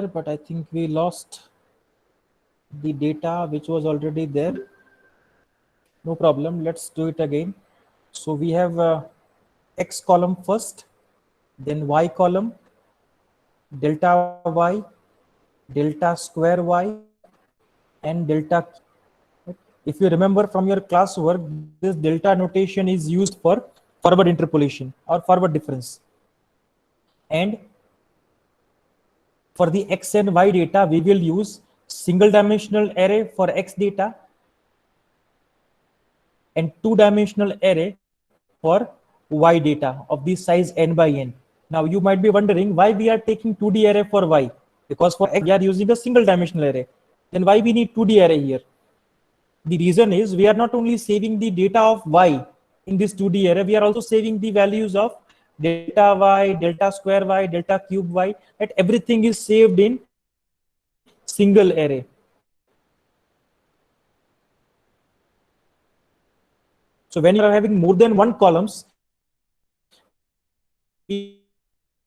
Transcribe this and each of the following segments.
but I think we lost the data which was already there. No problem, let's do it again. So we have x column first, then y column, delta y, delta square y, and delta q. If you remember from your classwork, this delta notation is used for forward interpolation or forward difference. And for the x and y data, we will use single dimensional array for x data and two-dimensional array for y data of the size n by n. Now you might be wondering why we are taking 2D array for y, because for x we are using a single dimensional array. Then why we need 2D array here? The reason is we are not only saving the data of y in this 2D array, we are also saving the values of delta y, delta square y, delta cube y, that everything is saved in single array. So when you are having more than one columns, we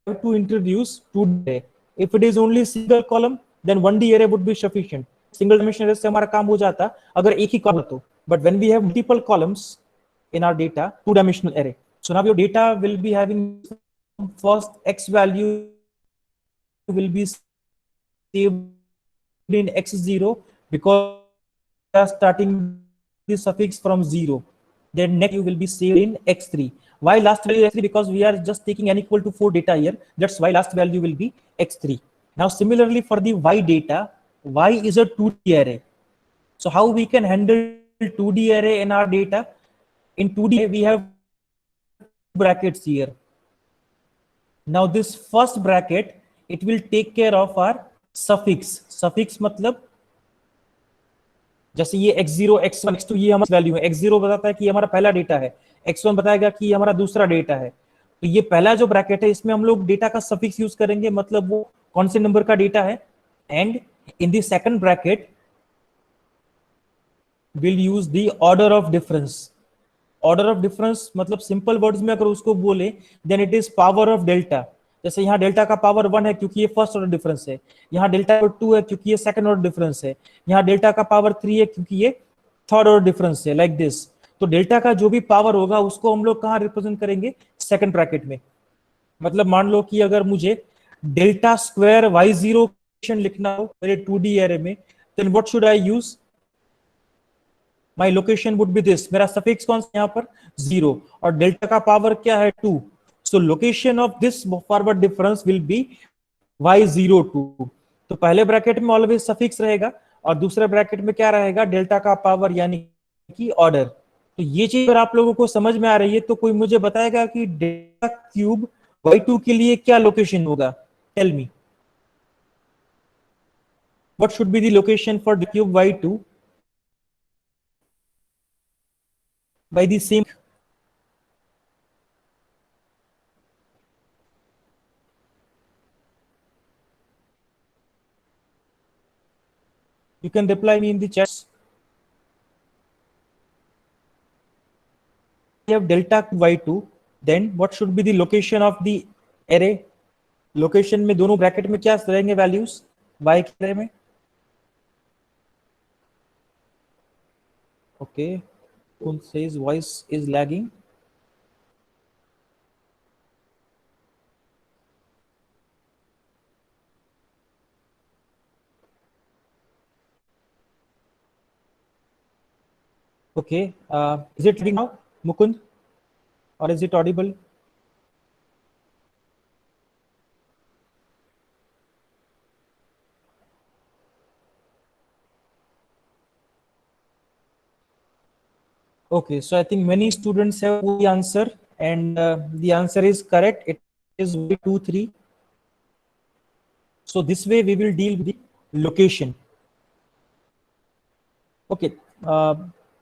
have to introduce 2D array. If it is only single column, then 1D array would be sufficient. Single dimensional array से हमारा काम हो जाता अगर एक ही column तो. But when we have multiple columns in our data, two-dimensional array. So now your data will be having first x value will be saved in x0 because we are starting the suffix from 0. Then next you will be saved in x3. Why last value x3? Because we are just taking n equal to 4 data here. That's why last value will be x3. Now similarly for the y data, y is a 2D array. So how we can handle 2D array in our data? In 2D we have brackets here. Now this first bracket, it will take care of our suffix. Suffix मतलब जैसे ये x0, x1, x2 ये हमारा value है. x0 बताता है कि ये हमारा पहला डेटा है, x1 बताएगा कि ये हमारा दूसरा डेटा है. तो ये पहला जो ब्रैकेट है इसमें हम लोग डेटा का सफिक्स यूज करेंगे, मतलब वो कौन से नंबर का डेटा है. And in the second bracket will use the order of difference. Order of difference मतलब सिंपल वर्ड्स में अगर उसको बोले, then it is power of delta. जैसे यहाँ डेल्टा का पावर 1 है क्योंकि ये फर्स्ट ऑर्डर डिफरेंस है, यहाँ डेल्टा 2 है क्योंकि ये सेकंड ऑर्डर डिफरेंस है, यहाँ डेल्टा का पावर 3 है क्योंकि ये थर्ड ऑर्डर डिफरेंस है, लाइक दिस. तो डेल्टा का जो भी पावर होगा उसको हम लोग कहाँ रिप्रेजेंट करेंगे? सेकंड ब्रैकेट में. मतलब मान लो कि अगर मुझे डेल्टा स्क्वायर y0 लिखना हो मेरे 2D एरे में, then what should I use? My location would be this. मेरा सफिक्स कौन सा यहाँ पर? 0. और डेल्टा का पावर क्या है? 2. सो location of this forward difference will be y02. तो पहले ब्रैकेट में ऑलवेज सफिक्स रहेगा और दूसरे ब्रैकेट में क्या रहेगा? डेल्टा का पावर यानी कि ऑर्डर. तो ये चीज अगर आप लोगों को समझ में आ रही है तो कोई मुझे बताएगा कि डेल्टा क्यूब y2 के लिए क्या लोकेशन होगा? Tell me what should be the location for the cube y2 by the same. You can reply me in the chat. We have delta y2, then what should be the location of the array? Location में दोनों bracket में क्या रहेंगे values y के array में? Okay, Kun says voice is lagging. Okay, is it reading now, Mukund, or is it audible? Okay, so I think many students have the answer, and the answer is correct. It is y23. So this way we will deal with the location. Okay,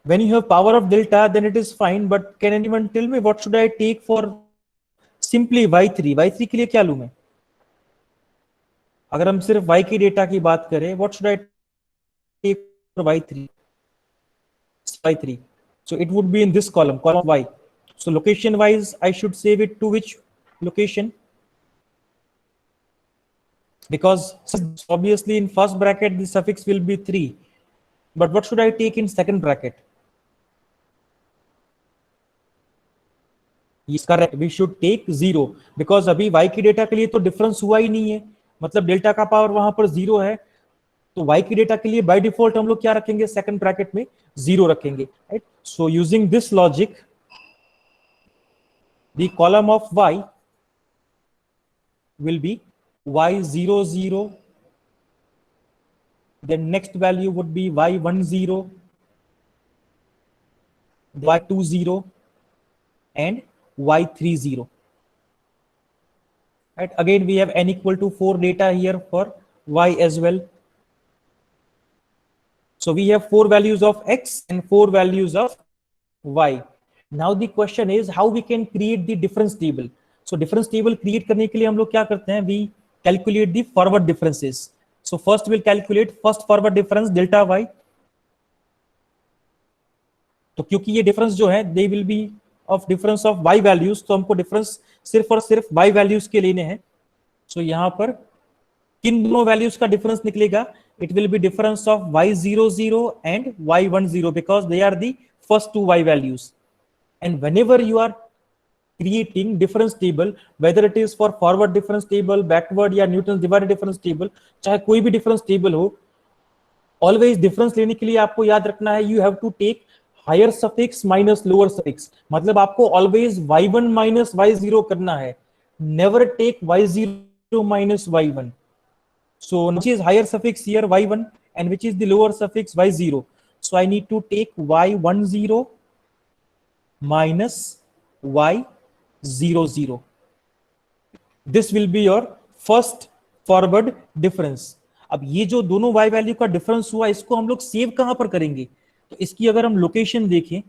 when you have power of delta, then it is fine. But can anyone tell me what should I take for simply y3? y3 के लिए क्या लूं मैं? अगर हम सिर्फ y की data की बात करें, what should I take for y3? y3. So it would be in this column y. So location wise, I should save it to which location? because obviously in first bracket the suffix will be 3, but what should I take in second bracket? Yes, correct, we should take 0, because अभी y की data के लिए तो difference हुआ ही नहीं है, मतलब delta का पावर वहां पर 0 है, तो y की डेटा के लिए बाय डिफॉल्ट हम लोग क्या रखेंगे, सेकंड ब्रैकेट में 0 रखेंगे, right. So using this logic the column of y will be y00, then next value would be y10, y20 and y30, right. Again we have n equal to 4 data here for y as well, so we have 4 values of x and 4 values of y. Now the question is how we can create the difference table. So difference table create करने के लिए हम लोग क्या करते हैं, we calculate the forward differences. So first we'll calculate first forward difference delta y. तो क्योंकि ये डिफरेंस जो है they will be of difference of y values, तो हमको डिफरेंस सिर्फ और सिर्फ y वैल्यूज के लेने हैं. सो यहाँ पर किन दोनों वैल्यूज का डिफरेंस निकलेगा, it will be difference of y00 and y10 because they are the first two y values. And whenever you are creating difference table, whether it is for forward difference table, backward या Newton's divided difference table, चाहे कोई भी difference table हो, always difference लेने के लिए आपको याद रखना है you have to take higher suffix minus lower suffix. मतलब आपको always y1 minus y0 करना है, never take y0 minus y1. So which is higher suffix here y1 and which is the lower suffix y0. So I need to take y10 minus y00. This will be your first forward difference. अब ये जो दोनों y value का difference हुआ इसको हम लोग save कहां पर करेंगे, तो इसकी अगर हम लोकेशन देखें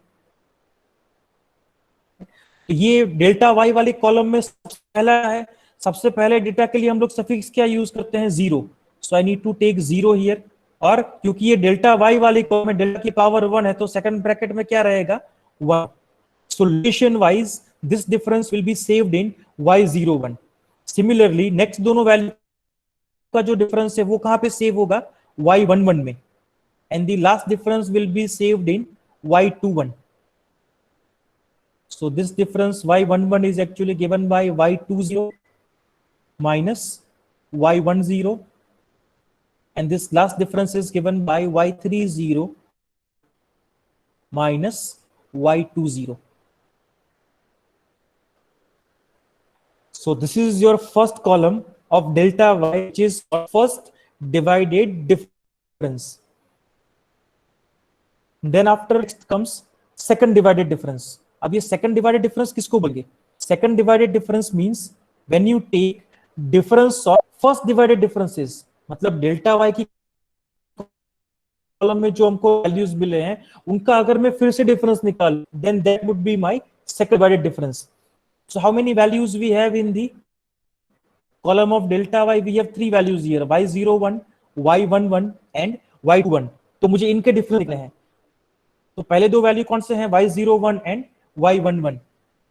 तो ये डेल्टा y वाले कॉलम में सबसे पहला है, सबसे पहले डेटा के लिए हम लोग सफिक्स क्या यूज करते हैं, 0. So I need to take 0 here, और क्योंकि ये डेल्टा y वाले कॉलम में डेल्टा की पावर 1 है तो सेकंड ब्रैकेट में क्या रहेगा, 1. So relation wise this difference will be saved in y01. Similarly next दोनों वैल्यू का जो डिफरेंस है वो कहां पे सेव होगा, y11 में, and the last difference will be saved in y21. So this difference y11 is actually given by y20 minus y10, and this last difference is given by y30 minus y20. So this is your first column of delta y, which is first divided difference. Then after next comes second divided difference. अब ये second divided difference किसको बोलेंगे, second divided difference means when you take difference of first divided differences, मतलब delta y की column में जो हमको values मिले हैं उनका अगर मैं फिर से डिफरेंस निकाल, then that would be my second divided difference. So how many values we have in the column of delta y? We have 3 values here, y01, y11 and y21. तो मुझे इनके डिफरेंस लिखने हैं, तो पहले दो वैल्यू कौन से हैं, y01 and y11.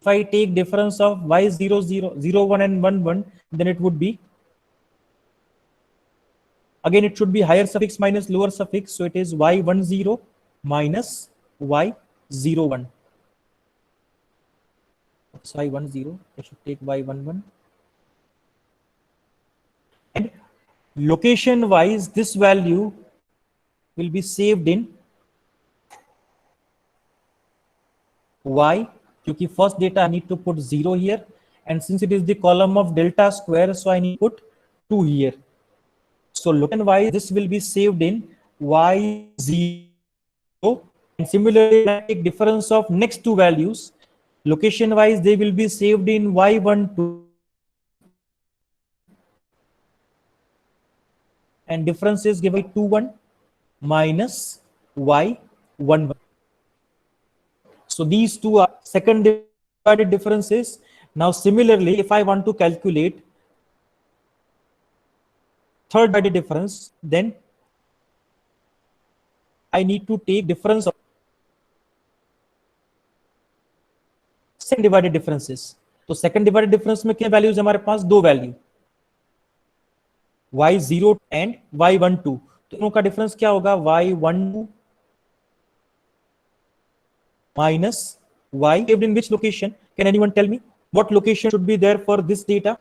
If I take difference of y00, 01 and 11, then it would be, again it should be higher suffix minus lower suffix, so it is y10 minus y01. So y10, I should take y11, and location wise this value will be saved in y, क्योंकि first data I need to put 0 here, and since it is the column of delta square, so I need to put 2 here. So location wise this will be saved in y0, and similarly when I take difference of next two values, location wise they will be saved in y12, and difference is given by 21 minus y11. So these two are second divided differences. Now similarly if I want to calculate third divided difference, then I need to take difference of second divided differences. तो second divided difference में क्या values हमारे पास, दो value, y0 and y12, तो दोनों का difference क्या होगा, y12 minus y saved in which location? Can anyone tell me what location should be there for this data?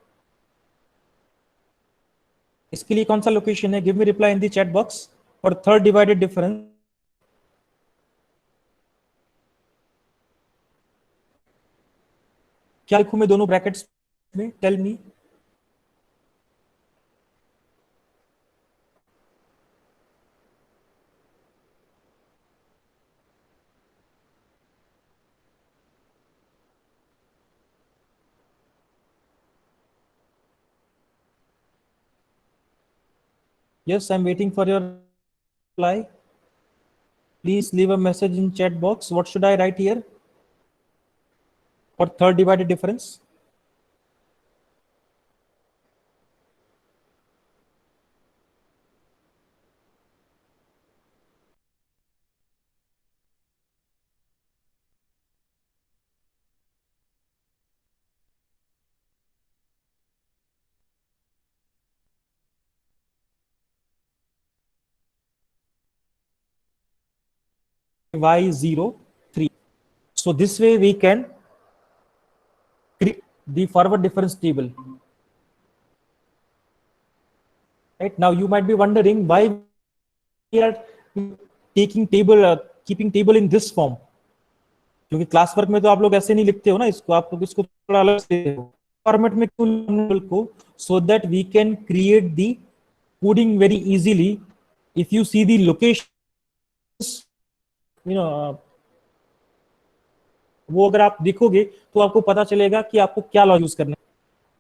इसके लिए कौन सा लोकेशन है? Give me reply in the chat box for third divided difference. क्या लिखूं मैं दोनों brackets में? Tell me. Yes, I'm waiting for your reply. Please leave a message in chat box. What should I write here for third divided difference? Y0 3. So this way we can create the forward difference table. Right now you might be wondering why we are taking table, keeping table in this form. क्योंकि class work में तो आप लोग ऐसे नहीं लिखते हो ना इसको, आप लोग इसको थोड़ा अलग से फॉर्मेट में क्यों को, so that we can create the coding very easily. If you see the location, you know, वो अगर आप देखोगे तो आपको पता चलेगा कि आपको क्या लॉ यूज करना है.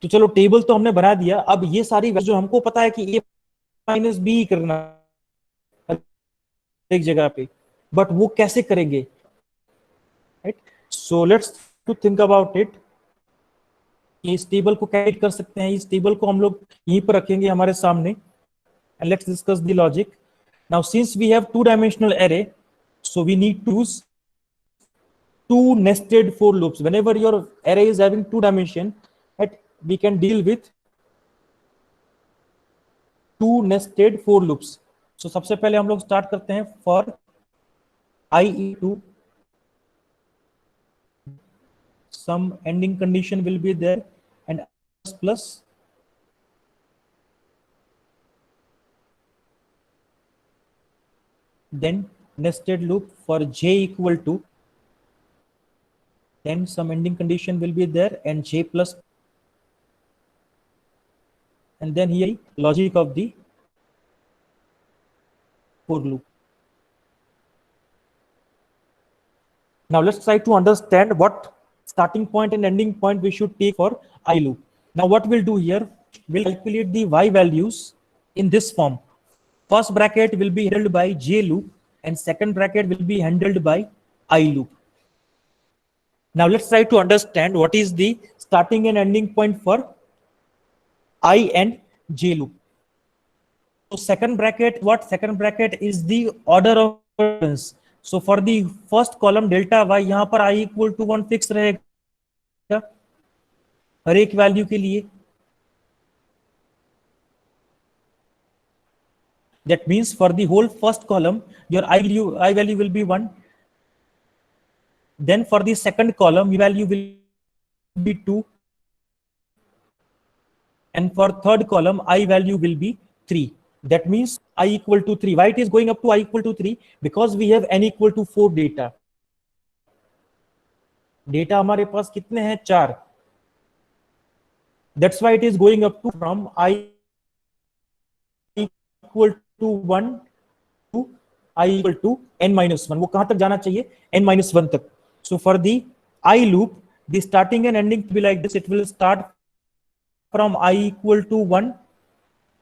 तो चलो टेबल तो हमने बना दिया. अब ये सारी जो हमको पता है कि ए माइनस बी करना एक जगह पे, बट वो कैसे करेंगे? Right, so let's to think about it. इस टेबल को कैसे कर सकते हैं? इस टेबल को हम लोग यहीं पर रखेंगे हमारे सामने. And let's discuss the logic. Now since we have two dimensional array, so we need to use two nested for loops. Whenever your array is having two dimension, right, we can deal with two nested for loops. So सबसे पहले हम लोग start करते हैं for I e2, some ending condition will be there and plus then nested loop for j equal to, then some ending condition will be there and j plus, and then here logic of the for loop. Now let's try to understand what starting point and ending point we should take for I loop. Now what we'll do here, we'll calculate the y values in this form. First bracket will be handled by j loop and second bracket will be handled by I loop. Now let's try to understand what is the starting and ending point for I and j loop. So second bracket, what? Second bracket is the order of difference. So for the first column delta y, यहाँ पर I equal to 1 fix रहेगा हर एक value के लिए. That means for the whole first column, your I value will be 1. Then for the second column, I value will be 2. And for third column, I value will be 3. That means I equal to 3. Why it is going up to I equal to 3? Because we have n equal to 4 data. Data हमारे पास कितने हैं? 4. That's why it is going up to from I equal to 1 to I equal to n minus 1. वो कहां तक जाना चाहिए? n minus 1 तक. So for the I loop, the starting and ending to be like this. It will start from I equal to 1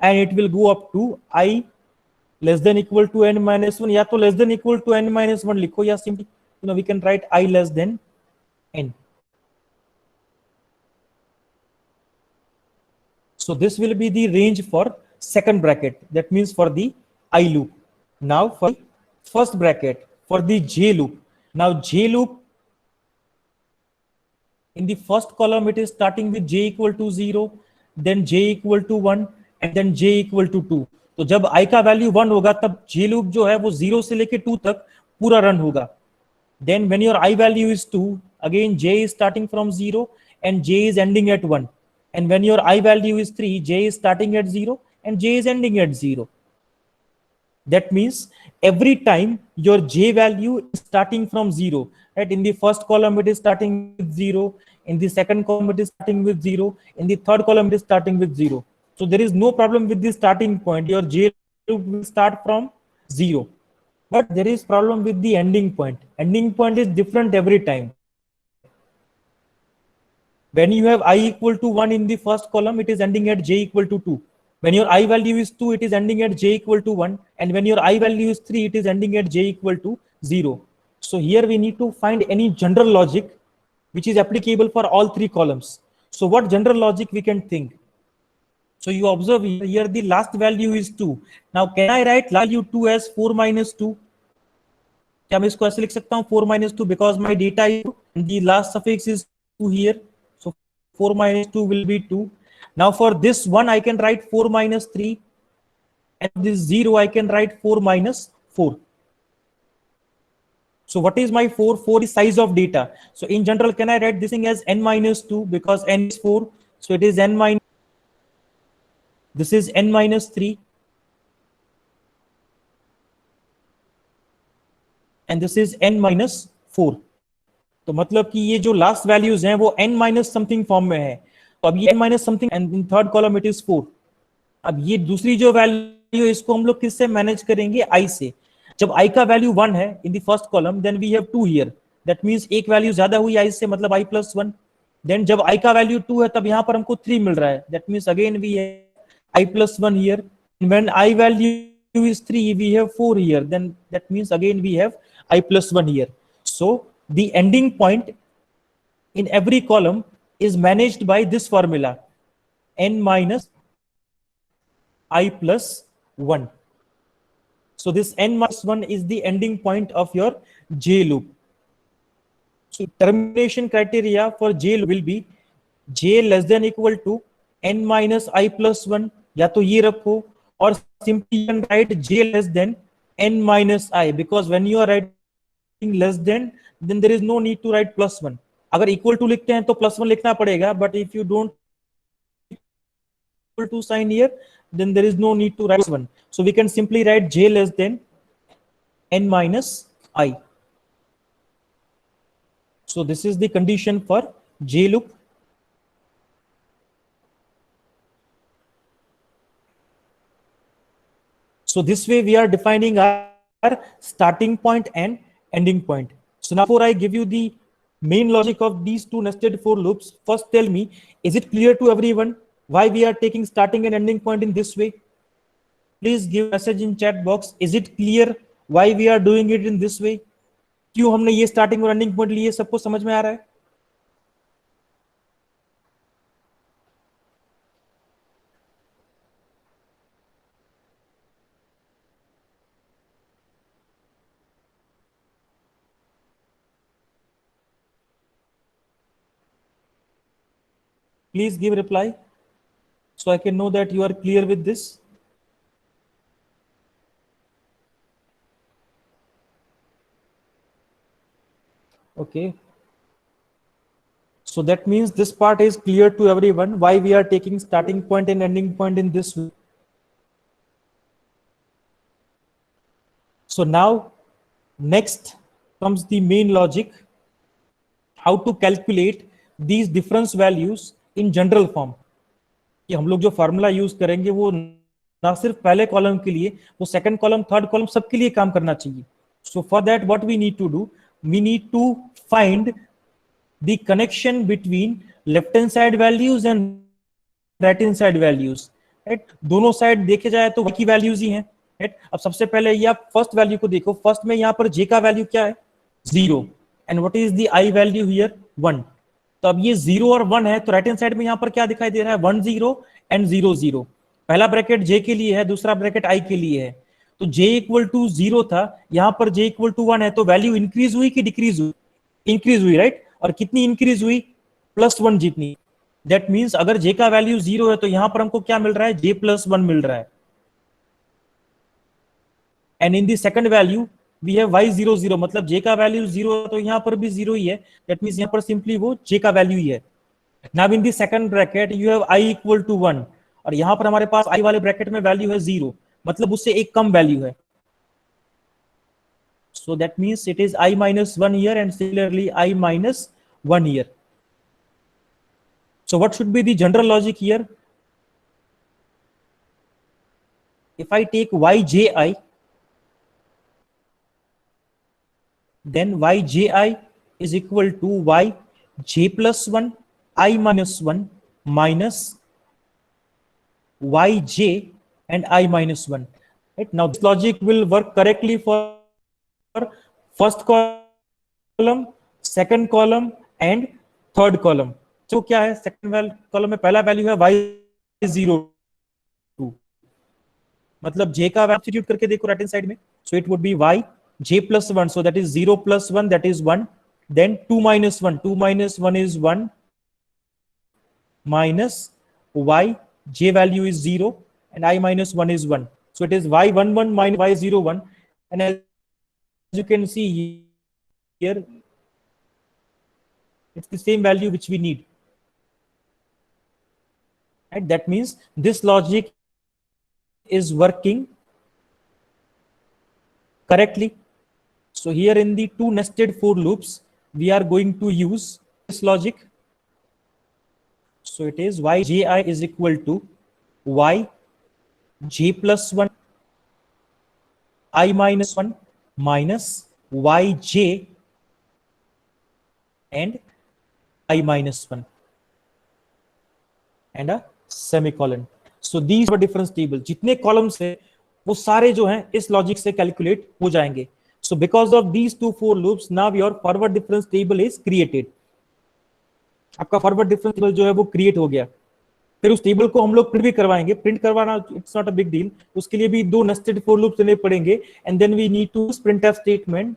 and it will go up to I less than equal to n minus 1. या तो less than equal to n minus 1 लिखो, या simply we can write I less than n. So this will be the range for second bracket. That means for the I loop. Now for first bracket, for the j loop. Now j loop, in the first column it is starting with j equal to 0, then j equal to 1, and then j equal to 2। तो जब i का value 1 होगा तब j loop जो है वो 0 से लेके 2 तक पूरा रन होगा। Then when your I value is 2, again j is starting from 0 and j is ending at 1. And when your I value is 3, j is starting at 0 and j is ending at 0. That means every time your j value is starting from 0, right? In the first column it is starting with 0, in the second column it is starting with 0, in the third column it is starting with 0. So there is no problem with the starting point. Your j will start from 0. But there is problem with the ending point. Ending point is different every time. When you have I equal to 1 in the first column, it is ending at j equal to 2. When your I value is 2, it is ending at j equal to 1. And when your I value is 3, it is ending at j equal to 0. So here we need to find any general logic which is applicable for all three columns. So what general logic we can think? So you observe here the last value is 2. Now can I write value 2 as 4 minus 2? क्या मैं इसको ऐसे लिख सकता हूँ 4 minus 2 because my data is 2 and the last suffix is 2 here. So 4 minus 2 will be 2. Now for this one I can write 4 minus 3 and this 0 I can write 4 minus 4. So what is my 4? 4 is size of data. So in general, can I write this thing as n minus 2 because n is 4. So it is n minus, this is n minus 3. And this is n minus 4. तो मतलब कि ये जो last values हैं वो n minus something form में है। तो अब ये n minus something and in third column it is 4। अब ये दूसरी जो वैल्यू इसको हम लोग किससे मैनेज करेंगे? i से। जब i का वैल्यू 1 है in the first column then we have 2 here, that means एक वैल्यू ज्यादा हुई i से, मतलब i प्लस 1। देन जब i का वैल्यू 2 है तब यहाँ पर हमको 3 मिल रहा है, that means again we have i plus 1 here. When i value is 3 we have 4 here, then that means again we have I plus 1 here. So the ending point in every column is managed by this formula n minus I plus 1. So this n minus 1 is the ending point of your j loop. So termination criteria for j loop will be j less than equal to n minus I plus 1, या तो ये रखो, or simply you can write j less than n minus I, because when you are writing less than then there is no need to write plus 1. अगर equal to लिखते हैं तो plus 1 लिखना पड़ेगा, but if you don't equal to sign here then there is no need to write 1. So we can simply write j less than n minus I. So this is the condition for j loop. So this way we are defining our starting point and ending point. So now before I give you the main logic of these two nested for loops, first tell me, is it clear to everyone why we are taking starting and ending point in this way? Please give message in chat box. Is it clear why we are doing it in this way? क्यों हमने ये starting और ending point लिए, सबको समझ में आ रहा है? Please give reply so I can know that you are clear with this. Okay. So that means this part is clear to everyone why we are taking starting point and ending point in this way. So now next comes the main logic, how to calculate these difference values in general form. कि हम लोग जो formula use करेंगे वो ना सिर्फ पहले column के लिए, वो सेकंड कॉलम थर्ड कॉलम सबके लिए काम करना चाहिए. So for that what we need to do, we need to find the connection between left hand side values and right hand side values. Right, दोनों साइड देखे जाए तो की वैल्यूज ही हैं. राइट, अब सबसे पहले ये आप फर्स्ट वैल्यू को देखो. फर्स्ट में यहाँ पर जे का वैल्यू क्या है? 0. And what is the I value here? 1. तो अब ये 0 और 1 है, तो राइट हैंड साइड में यहाँ पर क्या दिखाई दे रहा है? 1 0 एंड 0 0. पहला ब्रैकेट जे के लिए है, दूसरा ब्रैकेट आई के लिए है. तो जे इक्वल टू 0 था, यहाँ पर जे इक्वल टू 1 है, तो वैल्यू इंक्रीज हुई कि डिक्रीज हुई? इंक्रीज हुई. राइट, और कितनी इंक्रीज हुई? +1 जितनी. दैट मीन्स अगर j का वैल्यू 0 है तो यहां पर हमको क्या मिल रहा है, j+1 मिल रहा है। And in the second value we have y00, मतलब j का वैल्यू 0 है तो यहां पर भी 0 ही है। दैट मीन्स यहां पर सिंपली वो j का वैल्यू ही है। Now in the second bracket you have i equal to 1, और यहां पर हमारे पास i वाले ब्रैकेट में वैल्यू है 0, मतलब उससे एक कम वैल्यू है। So that means it is I minus 1 here, and similarly I minus 1 here. So what should be the general logic here? If I take yji, then yji is equal to yj plus 1 I minus 1 minus yj and I minus 1. Right? Now this logic will work correctly for first column, second column and third column. तो क्या है, second column में पहला value है y02, मतलब j का substitute करके देखो राइट हैंड साइड में, so it would B y j plus 1, so that is 0 plus 1, that is 1, then 2 minus 1, 2 minus 1 is 1, minus y j value is 0 and I minus 1 is 1, so it is y11 minus y01, and as you can see here it's the same value which we need. Right? That means this logic is working correctly. So here in the two nested for loops, we are going to use this logic. So it is yji is equal to yj plus 1 I minus 1 minus yj and I minus 1 and a semicolon. So these are difference table. जितने columns है वो सारे जो हैं इस logic से calculate हो जाएंगे. So because of these two for loops, now your forward difference table is created. आपका फॉरवर्ड डिफरेंस टेबल जो है वो क्रिएट हो गया. फिर उस टेबल को हम लोग प्रिंट भी करवाएंगे. प्रिंट करवाना it's not a big deal. उसके लिए भी दो नेस्टेड फॉर लूप्स लेने पड़ेंगे, and then we need to printf statement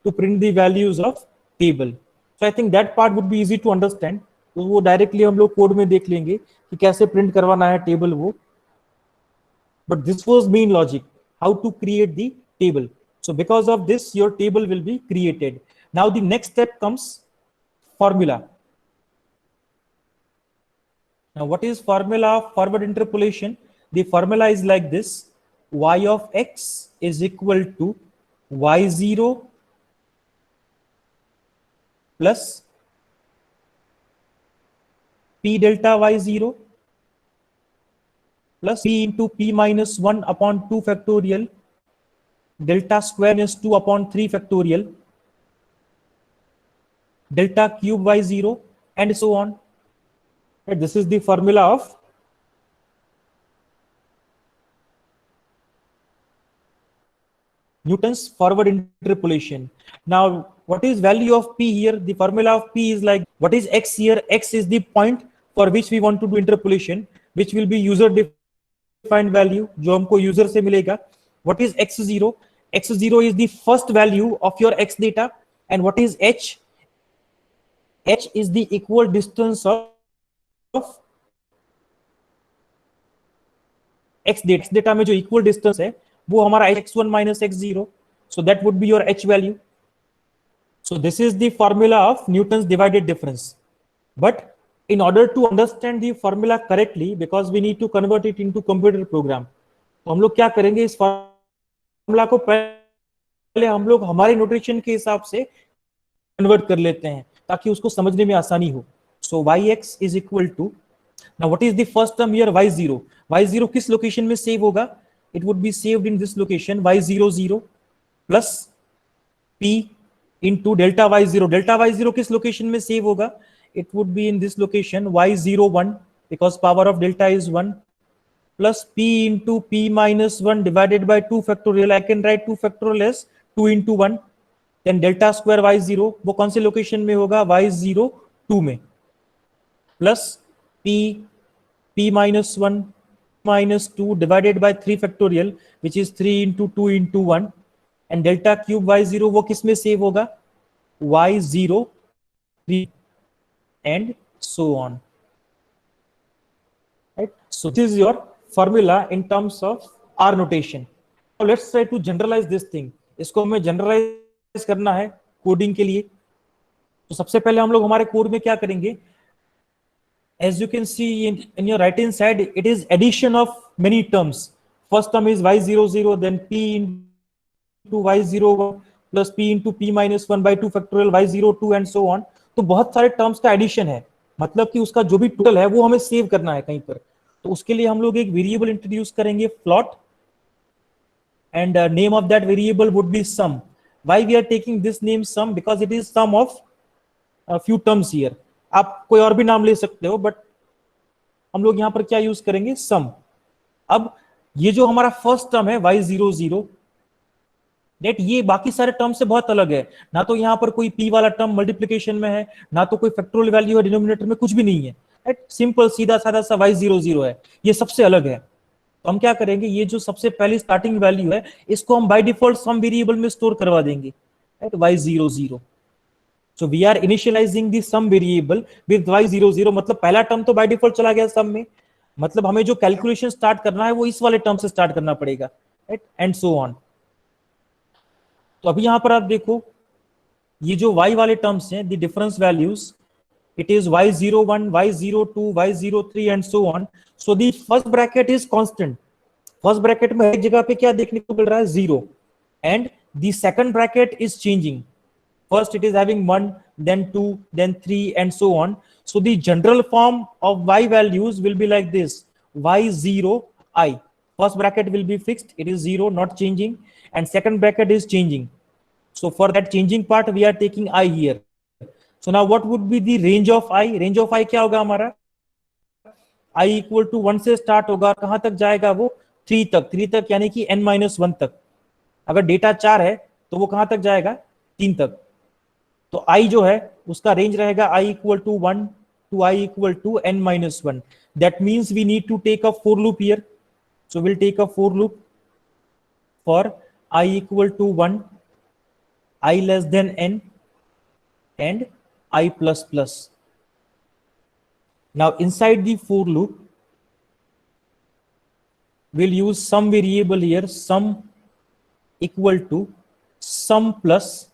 to print the values of table. So I think that part would be easy to understand. तो वो directly हम लोग कोड में देख लेंगे कि कैसे प्रिंट करवाना है टेबल वो. But this was main logic, how to create the table. So because of this, your table will be created. Now the next step comes formula. Now what is formula of forward interpolation? The formula is like this: y of x is equal to y0 plus p delta y0 plus p into p minus 1 upon 2 factorial delta square minus 2 upon 3 factorial delta cube y0 and so on. Right? This is the formula of Newton's forward interpolation. Now what is value of p here? The formula of p is like, what is x here? X is the point for which we want to do interpolation, which will be user defined value जो हमको user से मिलेगा. What is x0? X0 is the first value of your x data. And what is h? H is the equal distance of x data. X data में जो equal distance है वो हमारा x1 minus x0. So that would be your h value. So this is the formula of Newton's divided difference. But in order to understand the formula correctly, because we need to convert it into computer program, तो हम लोग क्या करेंगे, इस formula को पहले हम लोग हमारे नोटेशन के हिसाब से कन्वर्ट कर लेते हैं ताकि उसको समझने में आसानी हो. So yx is equal to, now what is the first term here, y0. y0 किस लोकेशन में सेव होगा? It would be saved in this location y00 plus p into delta y0. delta y0 किस location में save होगा? It would be in this location y01, because power of delta is 1, plus p into p minus 1 divided by 2 factorial. I can write 2 factorial as 2 into 1. Then delta square y0 वो कौन से location में होगा? y02 में, plus p minus 1 minus 2 divided by 3 factorial, which is 3 into 2 into 1. And delta cube y0 वो किस में save होगा? y03 and so on, right? So this is your formula in terms of R notation. Now let's try to generalize this thing. इसको हमें generalise करना है coding के लिए. तो सबसे पहले हम लोग हमारे कोड में क्या करेंगे, as you can see in your right hand side, it is addition of many terms. First term is y00, then p into y01 plus p into p minus 1 by 2 factorial y02 and so on. तो बहुत सारे terms का addition है, मतलब कि उसका जो भी टोटल है वो हमें सेव करना है कहीं पर. तो उसके लिए हम लोग एक वेरिएबल इंट्रोड्यूस करेंगे float, and name of that variable would be sum. Why we are taking this name sum? Because it is sum of a few terms here. आप कोई और भी नाम ले सकते हो, बट हम लोग यहां पर क्या यूज करेंगे, सम. अब ये जो हमारा फर्स्ट टर्म है y00, डेट ये बाकी सारे टर्म से बहुत अलग है. ना तो यहाँ पर कोई p वाला टर्म मल्टीप्लीकेशन में है, ना तो कोई फैक्टोरियल वैल्यू है डिनोमिनेटर में, कुछ भी नहीं है. राइट, सिंपल सीधा साधा सा y00 है, ये सबसे अलग है. तो हम क्या करेंगे, ये जो सबसे पहली स्टार्टिंग वैल्यू है इसको हम बाय डिफॉल्ट सम वेरिएबल में स्टोर करवा देंगे, right, y00. So we are initializing the sum variable with y00. मतलब पहला टर्म तो बाय डिफॉल्ट चला गया सम में, मतलब हमें जो कैलकुलेशन स्टार्ट करना है वो इस वाले टर्म से स्टार्ट करना पड़ेगा, राइट, एंड सो ऑन. तो अभी यहां पर आप देखो, ये जो y वाले टर्म्स हैं, the difference values, it is y01, y02, y03 and so on. So the first bracket is constant. First bracket में एक जगह पे क्या देखने को मिल रहा है, 0, and the second bracket is changing. First it is having 1, then 2, then 3 and so on. So the general form of y values will be like this: y0i. First bracket will be fixed, it is 0, not changing, and second bracket is changing. So for that changing part we are taking I here. So now what would be the range of I? Range of I क्या होगा हमारा, I equal to 1 से start होगा, कहां तक जाएगा वो, 3 तक. 3 तक यानी कि n-1 तक. अगर डेटा 4 है तो वो कहां तक जाएगा, 3 तक. तो I जो है उसका रेंज रहेगा I equal to 1 to I equal to n-1. That means we need to take a for loop here. So we'll take a for loop for I equal to 1, I less than n, and I plus plus. Now inside the for loop we'll use some variable here, sum equal to sum plus,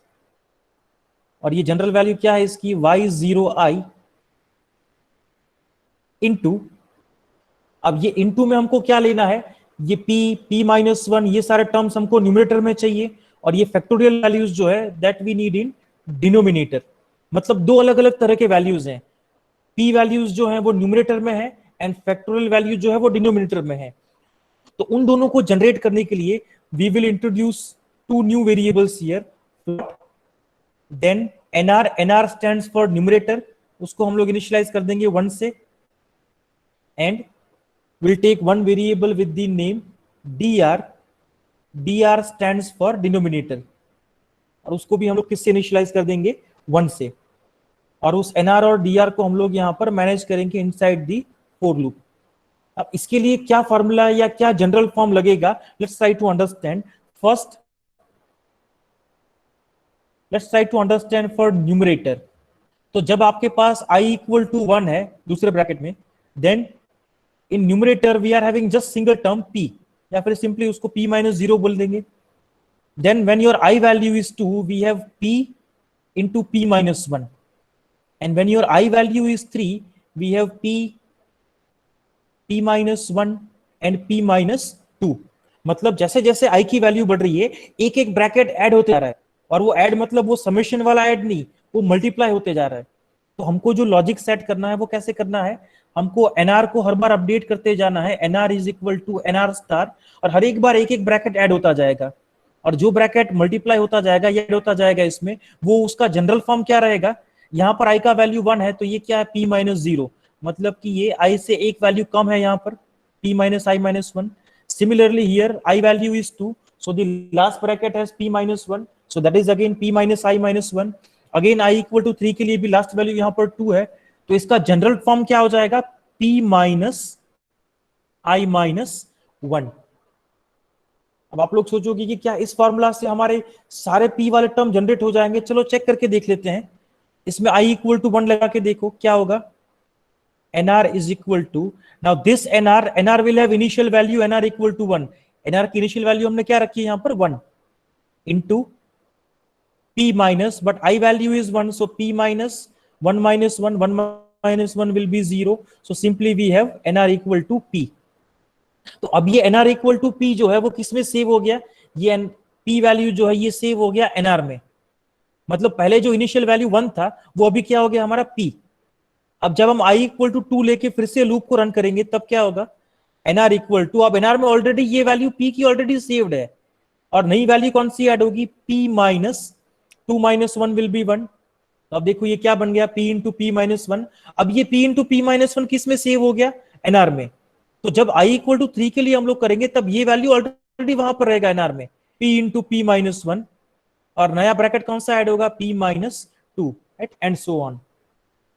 और ये general value क्या है इसकी, y0i into. अब ये into में हमको क्या लेना है, ये p-1 ये सारे टर्म्स हमको न्यूमरेटर में चाहिए, और ये फैक्टोरियल वैल्यूज जो है that we need in denominator. मतलब दो अलग अलग तरह के वैल्यूज हैं, p वैल्यूज जो है वो न्यूमरेटर में है एंड फैक्टोरियल वैल्यू जो है वो डिनोमिनेटर में है. तो उन दोनों को जनरेट करने के लिए we will introduce 2 new variables here. Then nr stands for numerator, उसको हम लोग इनिशियलाइज कर देंगे 1 से, and will take one variable with the name dr stands for denominator, और उसको भी हम लोग किससे इनिशियलाइज कर देंगे, 1 से. और उस nr और dr को हम लोग यहां पर मैनेज करेंगे इनसाइड दी फॉर लूप. अब इसके लिए क्या फॉर्मूला या क्या जनरल फॉर्म लगेगा, let's try to understand. First let's try to understand for numerator. तो जब आपके पास i इक्वल टू 1 है दूसरे ब्रैकेट में, then in numerator we are having just single term p, या फिर सिंपली उसको p-0 बोल देंगे. Then when your i value is 2 we have p into p-1, and when your I value is 3 we have p-1 and p-2. मतलब जैसे जैसे I की value बढ़ रही है एक एक ब्रैकेट ऐड होते जा रहा है, और वो ऐड मतलब वो समेशन वाला ऐड नहीं, वो मल्टीप्लाई होते जा रहा है. तो हमको जो लॉजिक सेट करना है वो कैसे करना है, हमको nr को हर बार अपडेट करते जाना है, nr is equal to nr star, और हर एक बार एक एक ब्रैकेट ऐड होता जाएगा, और जो ब्रैकेट मल्टीप्लाई होता जाएगा या ऐड होता जाएगा इसमें, वो उसका जनरल फॉर्म क्या रहेगा. यहाँ पर i का वैल्यू 1 है तो ये क्या है, p-0, मतलब कि ये i से एक वैल्यू कम है यहाँ पर, p-i-1. Similarly here I value is 2, so the last bracket has p-1, so that is again p-i-1. Again I equal to 3 के लिए भी लास्ट वैल्यू यहाँ पर 2 है, तो इसका जनरल फॉर्म क्या हो जाएगा, p-i-1. अब आप लोग सोचोगे कि क्या इस फॉर्मूला से हमारे सारे p वाले टर्म जनरेट हो जाएंगे. चलो चेक करके देख लेते हैं. इसमें i इक्वल टू 1 लगा के देखो क्या होगा. nr is equal to, now this nr will have initial value nr equal to 1. nr की initial value हमने क्या रखी है यहाँ पर 1 into p minus, but I value is 1, so p minus 1 minus 1, 1 minus 1 will be 0. So simply we have nr equal to p. तो अब ये nr equal to p जो है वो किस में सेव हो गया, ये p वैल्यू जो है ये सेव हो गया nr में, मतलब पहले जो इनिशियल वैल्यू 1 था वो अभी क्या हो गया हमारा p. अब जब हम i इक्वल टू 2 लेके फिर से लूप को रन करेंगे तब क्या होगा, nr इक्वल टू, अब nr में ऑलरेडी ये वैल्यू p की ऑलरेडी सेव्ड है, और नई वैल्यू कौन सी ऐड होगी, p minus 2 minus 1 will be 1. तो अब देखो ये क्या बन गया, p इंटू पी माइनस 1. अब ये p इंटू पी माइनस 1 किस में सेव हो गया, nr में. तो जब i इक्वल टू 3 के लिए हम लोग करेंगे तब ये वैल्यू ऑलरेडी वहां पर रहेगा nr में, p इंटू पी माइनस 1, और नया ब्रैकेट कौन सा ऐड होगा, p minus 2, and so on.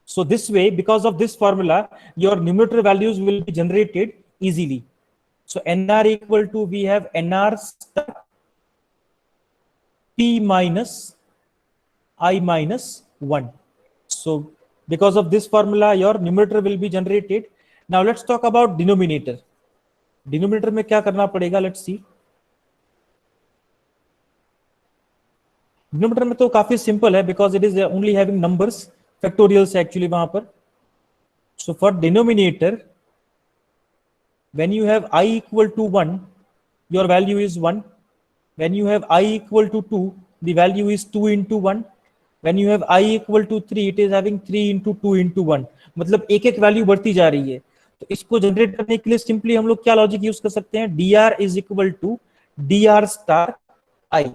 So this way, because of this formula, your numerator values will be generated easily. So nr equal to, we have nr star p minus I minus 1. So because of this formula, your numerator will be generated. Now let's talk about denominator. Denominator में क्या करना पड़ेगा, let's see. Denominator में तो काफी simple है, because it is only having numbers. Factorials actually वहां पर. So for denominator, when you have I equal to 1, your value is 1. When you have I equal to 2, the value is 2 into 1. When you have I equal to 3, it is having 3 into 2 into 1. मतलब एक एक value बढ़ती जा रही है. तो इसको generate करने के लिए सिंपली हम लोग क्या लॉजिक यूज कर सकते हैं, dr is equal to dr star I.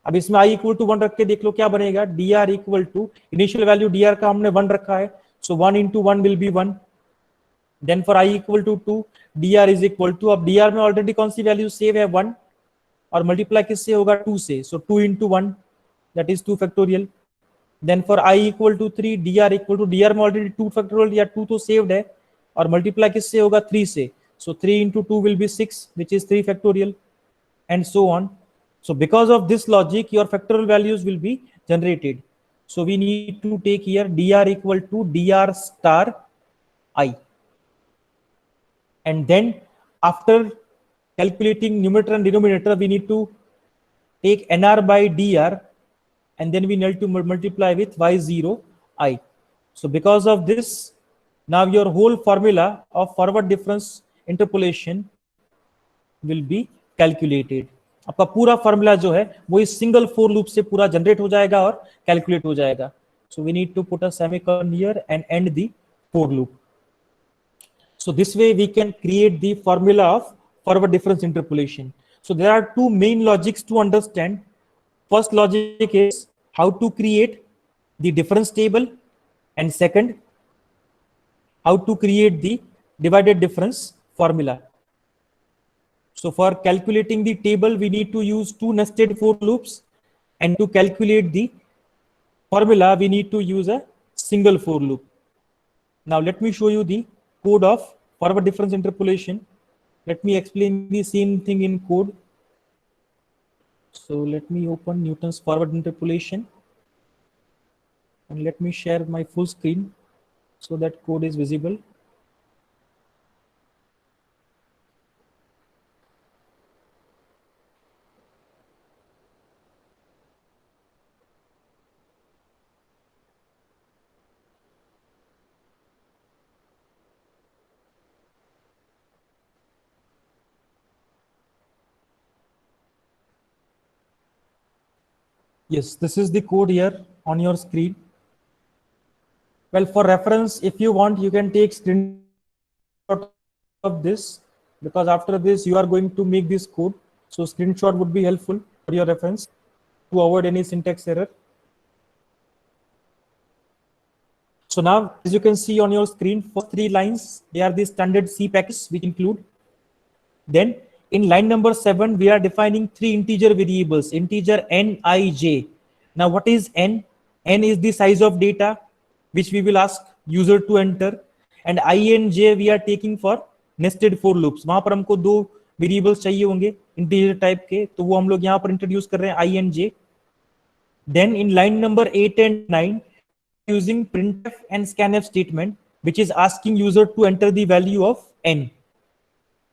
अब इसमें i इक्वल टू 1 रख के देख लो क्या बनेगा, dr equal to, initial value dr का हमने 1 रखा है, so 1 into 1 will be 1. Then for i equal to 2, dr is equal to, अब dr में ऑलरेडी कौन सी वैल्यू सेव है 1, और मल्टीप्लाई किससे होगा 2 से, so 2 into 1, that is 2 factorial. Then for i equal to 3, dr equal to, dr में ऑलरेडी 2 फैक्टोरियल या 2 तो सेव्ड है, और मल्टीप्लाई किससे होगा 3 से, सो 3 into 2 will be 6, which is 3 factorial, and so on. So because of this logic, your factorial values will be generated. So we need to take here dr equal to dr star I. And then after calculating numerator and denominator, we need to take nr by dr, and then we need to multiply with y0 I. So because of this, now your whole formula of forward difference interpolation will be calculated. आपका पूरा formula जो है वो इस single for loop से पूरा generate हो जाएगा और कैलकुलेट हो जाएगा. So we need to put a semicolon here and end the for loop. So this way we can create the formula of forward difference interpolation. So there are two main logics to understand. First logic is how to create the difference table, and second how to create the divided difference formula. So for calculating the table, we need to use two nested for loops, and to calculate the formula, we need to use a single for loop. Now let me show you the code of forward difference interpolation. Let me explain the same thing in code. So let me open Newton's forward interpolation, and let me share my full screen so that code is visible. Yes, this is the code here on your screen. Well, for reference, if you want, you can take screenshot of this, because after this you are going to make this code. So screenshot would be helpful for your reference to avoid any syntax error. So now, as you can see on your screen, for 3 lines, they are the standard C packages which include. Then in line number 7, we are defining 3 integer variables, integer n, I, j. Now what is n? N is the size of data which we will ask user to enter, and I and j we are taking for nested for loops. वहां पर हमको 2 variables चाहिए होंगे integer type के, तो वो हम लोग यहाँ पर इंट्रोड्यूस कर रहे हैं I and j. Then in line number 8 and 9, using printf and scanf statement, which is asking user to enter the value of n.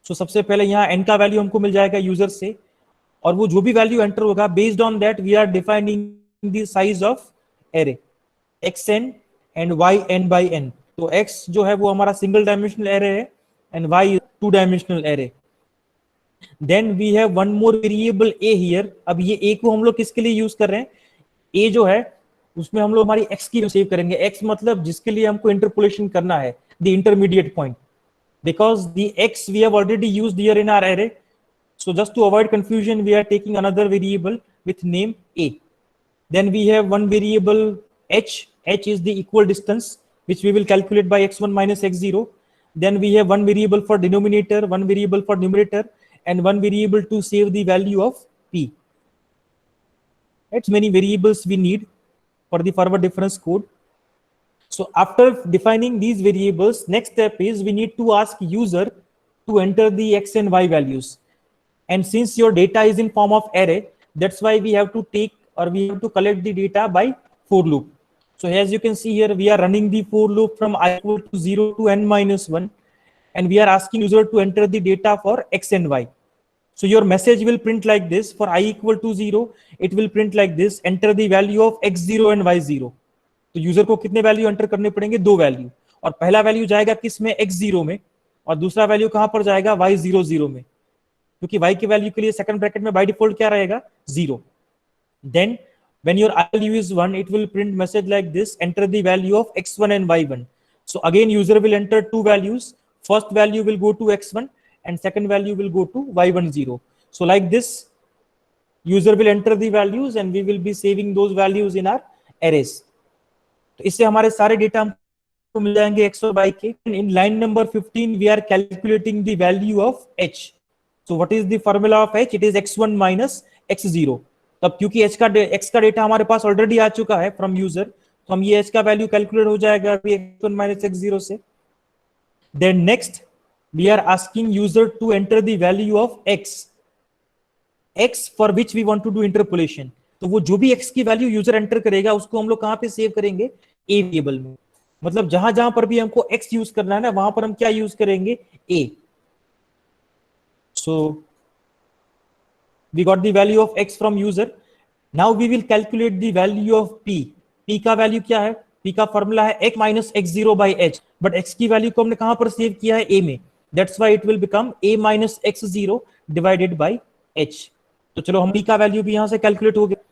So सबसे पहले यहाँ n का वैल्यू हमको मिल जाएगा यूजर से, और वो जो भी वैल्यू एंटर होगा based on that we are defining the size of array xn and yn by n. तो x जो है वो हमारा सिंगल डायमेंशनल एरे है and y two dimensional array. Then we have one more variable a here. अब ये a को हम लोग किसके लिए यूज कर रहे हैं? a जो है उसमें हम लोग हमारी x की सेव करेंगे. x मतलब जिसके लिए हमको इंटरपोलेशन करना है, the intermediate point, because the x we have already used here in our array. So just to avoid confusion, we are taking another variable with name a. Then we have one variable h. H is the equal distance which we will calculate by x1 minus x0. Then we have one variable for denominator, one variable for numerator, and one variable to save the value of p. It's many variables we need for the forward difference code. So after defining these variables, next step is we need to ask user to enter the x and y values. And since your data is in form of array, that's why we have to take, or we have to collect the data by for loop. So as you can see here, we are running the for loop from I equal to 0 to n minus 1, and we are asking user to enter the data for x and y. So your message will print like this. For I equal to 0, it will print like this: enter the value of x0 and y0. तो user को कितने value enter करने पड़ेंगे? 2 value. और पहला value जाएगा किस में? x0 में, और दूसरा वैल्यू कहां पर जाएगा? y00 में, क्योंकि y के वैल्यू के लिए सेकंड ब्रैकेट में बाय डिफॉल्ट क्या रहेगा? 0. Then when your value is 1, it will print message like this: enter the value of x1 and y1. So again user will enter 2 values. First value will go to x1 and second value will go to y10. So like this user will enter the values and we will be saving those values in our arrays. तो इससे हमारे सारे data हमको मिल जाएंगे x और y के. In line number 15 we are calculating the value of h. So what is the formula of h? It is x1 minus x0. तब क्योंकि x का डेटा हमारे पास ऑलरेडी आ चुका है फ्रॉम यूजर, तो हम ये h का वैल्यू कैलकुलेट हो जाएगा अभी x1 minus x0 से. Then next we are asking user to enter the value of x for which we want to do interpolation. तो वो जो भी x की वैल्यू यूजर एंटर करेगा उसको हम लोग कहां पे सेव करेंगे? a वेरिएबल में. मतलब जहां जहां पर भी हमको x यूज करना है ना, वहां पर हम क्या यूज करेंगे? a. So we got the value of x from user. Now we will calculate the value of p. p का वैल्यू क्या है? p का फॉर्मूला है x minus x0 by h. But x की वैल्यू को हमने कहां पर सेव किया है? a में. That's why it will become a minus x0 divided by h. तो चलो हम p का वैल्यू भी यहां से कैलकुलेट हो गया.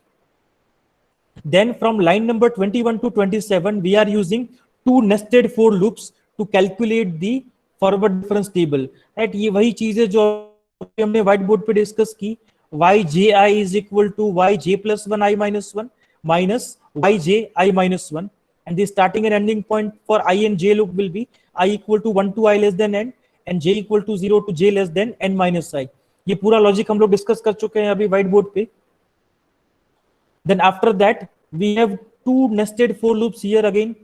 Then from line number 21 to 27 we are using 2 nested for loops to calculate the forward difference table. Right? ये वही चीज है जो हमने व्हाइट बोर्ड पे डिस्कस की. yji is equal to yj plus 1 I minus 1 minus yj I minus 1, and the starting and ending point for I and j loop will be I equal to 1 to I less than n and j equal to 0 to j less than n minus I. ये पूरा logic हम लोग discuss कर चुके हैं अभी white board पे. Then after that we have 2 nested for loops here again,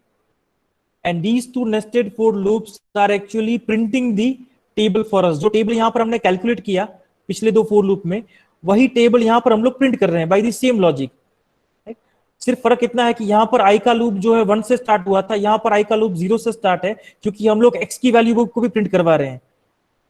and these 2 nested for loops are actually printing the table for us. जो टेबल यहाँ पर हमने कैलकुलेट किया पिछले 2 for loop में, वही टेबल यहाँ पर हम लोग प्रिंट कर रहे हैं बाय द सेम लॉजिक. सिर्फ फर्क इतना है कि यहाँ पर i का लूप जो है 1 से स्टार्ट हुआ था, यहाँ पर i का लूप 0 से स्टार्ट है, क्योंकि हम लोग x की वैल्यू को भी प्रिंट करवा रहे हैं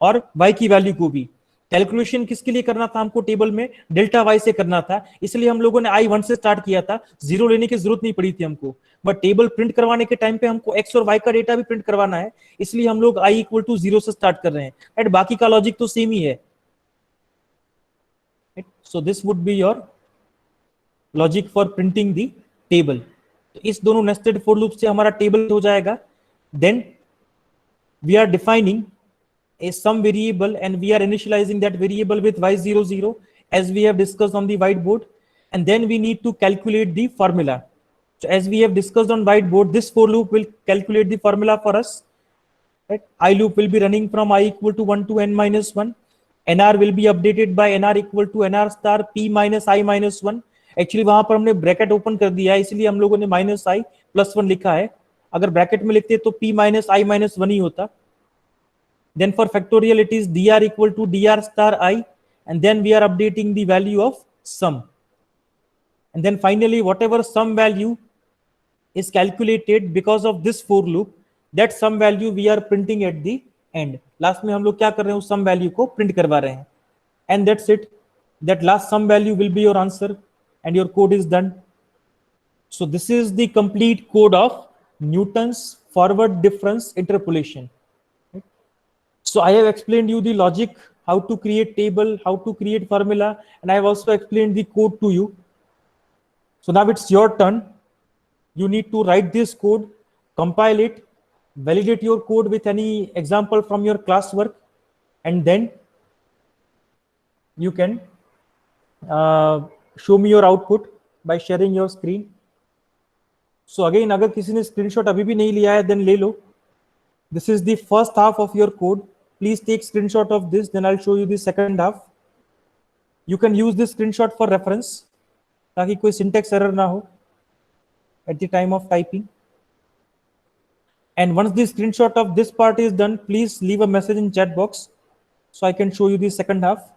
और y की वैल्यू को भी. कैलकुलेशन किसके लिए करना था हमको? टेबल में डेल्टा y से करना था, इसलिए हम लोगों ने i 1 से स्टार्ट किया था. 0 लेने की जरूरत नहीं पड़ी थी हमको, बट टेबल प्रिंट करवाने के टाइम पे हमको x और y का डेटा भी प्रिंट करवाना है, इसलिए हम लोग i इक्वल टू 0 से स्टार्ट कर रहे हैं. एंड बाकी का लॉजिक तो सेम ही है. So this would be your logic for printing the table. तो इस दोनों नेस्टेड फॉर लूप से हमारा टेबल हो जाएगा. Then we are defining a sum variable and we are initializing that variable with y00 as we have discussed on the whiteboard, and then we need to calculate the formula. So as we have discussed on whiteboard, this for loop will calculate the formula for us. Right? I loop will be running from I equal to 1 to n minus 1. nr will be updated by nr equal to nr star p minus I minus 1. Actually वहां पर हमने bracket open कर दिया है, इसलिए हम लोगों ने माइनस आई प्लस 1 लिखा है. अगर ब्रैकेट में लिखते तो p minus I minus 1 ही होता. Then for factorial it is dr equal to dr star I, and then we are updating the value of sum. And then finally whatever sum value is calculated because of this for loop, that sum value we are printing at the end, लास्ट में हम लोग क्या कर रहे हैं, उस some value को प्रिंट करवा रहे हैं, and that's it, that last sum value will be your answer and your code is done. So this is the complete code of Newton's forward difference interpolation. So I have explained you the logic, how to create table, how to create formula, and I have also explained the code to you. So now it's your turn. You need to write this code, compile it, validate your code with any example from your classwork, and then you can show me your output by sharing your screen. So again, अगर किसी ने screenshot अभी भी नहीं लिया है, then ले लो. This is the first half of your code. Please take screenshot of this, then I'll show you the second half. You can use this screenshot for reference, ताकि कोई syntax error ना हो at the time of typing. And once the screenshot of this part is done, please leave a message in chat box so I can show you the second half.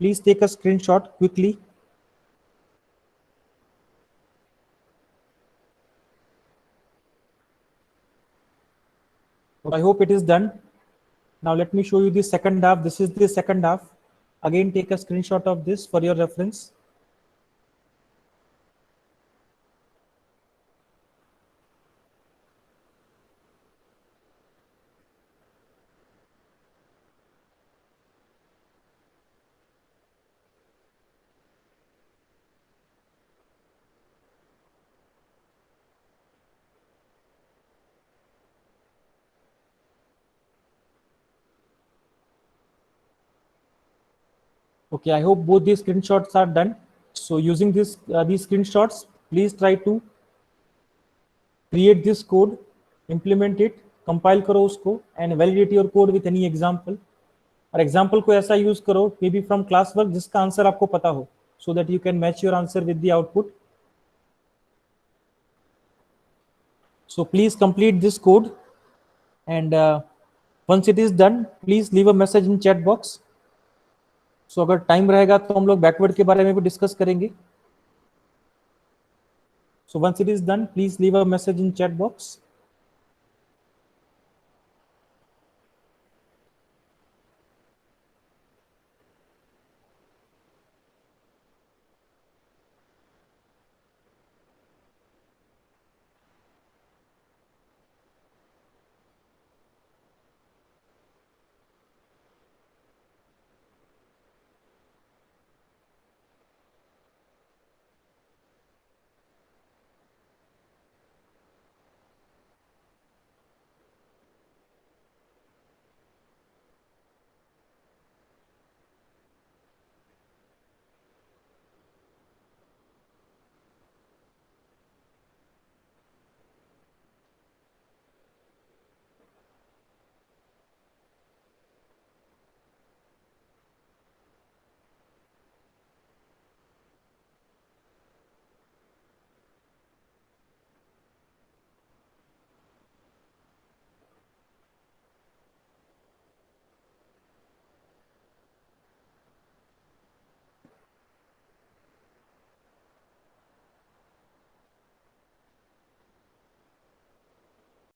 Please take a screenshot quickly. I hope it is done. Now let me show you the second half. This is the second half. Again, take a screenshot of this for your reference. Okay, I hope both these screenshots are done. So using these screenshots, please try to create this code, implement it, compile करो उसको, and validate your code with any example. और example को ऐसा use करो, maybe from classwork जिसका answer आपको पता हो, so that you can match your answer with the output. So please complete this code, and once it is done, please leave a message in chat box. So अगर time रहेगा तो हम लोग backward के बारे में भी डिस्कस करेंगे. So once it is done, please leave a message in chat box.